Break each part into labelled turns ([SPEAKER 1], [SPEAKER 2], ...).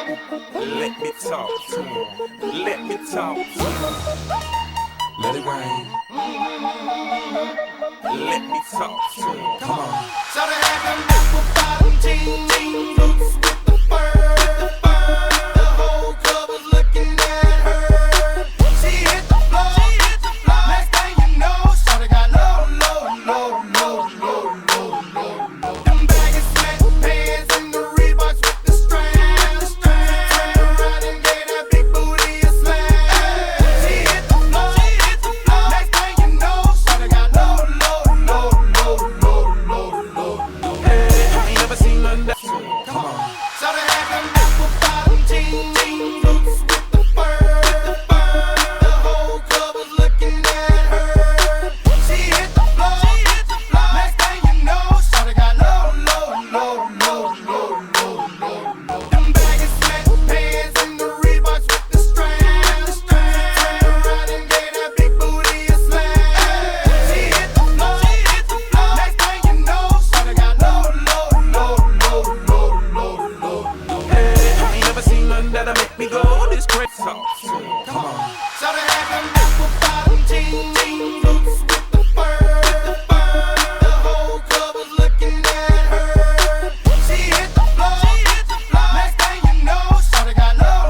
[SPEAKER 1] Let me talk to him. Let me talk to him. Let it rain. Let me talk to him. Come on.
[SPEAKER 2] So they had them apple bottom jeans, boots with the fur. The whole club was looking at her. She hit the floor. Next thing you know, shawty got low. Them baggy sweatpants and the Reeboks with the strands. Turned around and gave that big booty a slam. She hit the floor. Next thing you know, shawty got low.
[SPEAKER 1] Hey, I ain't never seen none that. Come on.
[SPEAKER 2] So they had them apple bottom jeans, boots with the fur. The whole club was looking at her. She hit the floor. Next thing you know, shawty got low. Them baggy sweatpants and the Reeboks with the strands. Turned around and gave that big booty a slam. She hit the floor. Next thing you know, shawty got low.
[SPEAKER 1] Hey, I ain't never seen none that'll make me go this crazy. Talk to him. Come on.
[SPEAKER 2] So they had them apple bottom jeans, boots with the fur. The whole club was looking at her. She hit the floor. Next thing you know, shawty got low.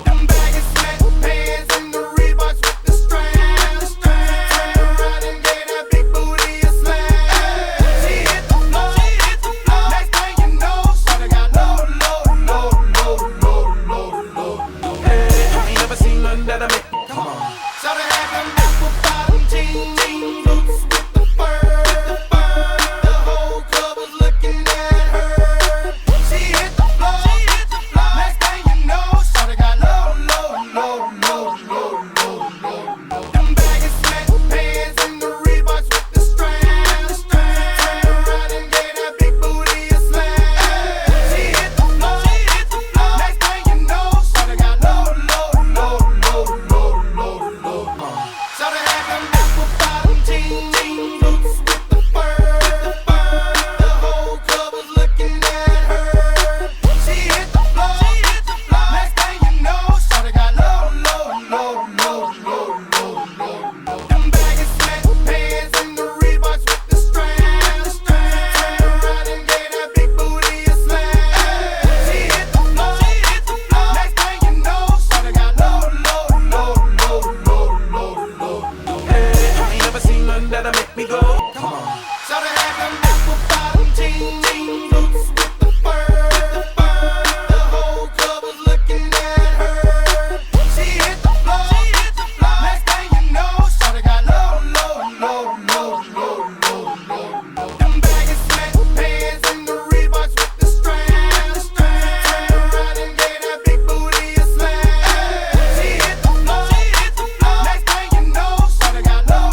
[SPEAKER 2] Them baggy sweatpants and the Reeboks with the strands. Turned around and gave that big booty a slam. She hit the floor. Next thing you know, shawty got low.
[SPEAKER 1] Hey, I ain't never seen none that'll make me. Come on.
[SPEAKER 2] So they had them apple bottom jeans, boots with the fur. The whole club was looking at her. She hit the floor. Next thing you know, shawty got low. Them baggy sweatpants and the Reeboks with the strands. Turned around and gave that big booty a slam. She hit the floor. Next thing you know, shawty got low. So they had them apple bottom jeans, boots with the fur. The whole club was looking at her. She hit the floor. Next thing you know, shawty got low. Them baggy sweatpants and the Reeboks with the strands. Turned around and gave that big booty a slam. She hit the floor. Next thing you know, shawty got low.
[SPEAKER 1] Hey, I ain't never seen none that'll make me go. Come on.
[SPEAKER 2] So they had them apple bottom jeans, boots with the fur. The whole club was looking at her. She hit the floor. Next thing you know, shawty got low. Them baggy sweatpants and the Reeboks with the strands. Turned around and gave that big booty a slam. She hit the floor. Next thing you know, shawty got low.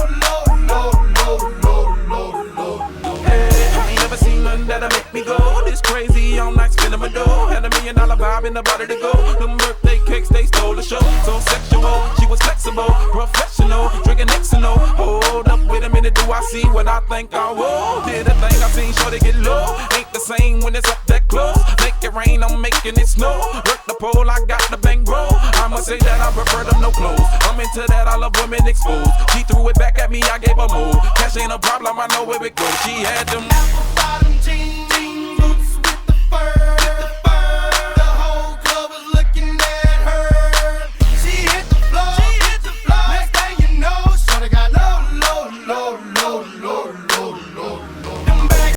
[SPEAKER 1] Hey, I ain't never seen none that'll make me go this crazy all night spinning my dough. Had $1 million vibe in the body to go. Them birthday cakes, they stole the show. So sexual, she was flexible, professional, drinking Xano. Hold up, wait a minute, do I see what I think I will? Did a thing I seen, sure they get low. Ain't the same when it's up that close. Make it rain, I'm making it snow. Work the pole, I got the bang bro. I'ma say that I prefer them no clothes. I'm into that, I love women exposed. She threw it back at me, I gave her more. Cash ain't a problem, I know where it goes. She had them
[SPEAKER 2] Apple bottom jeans.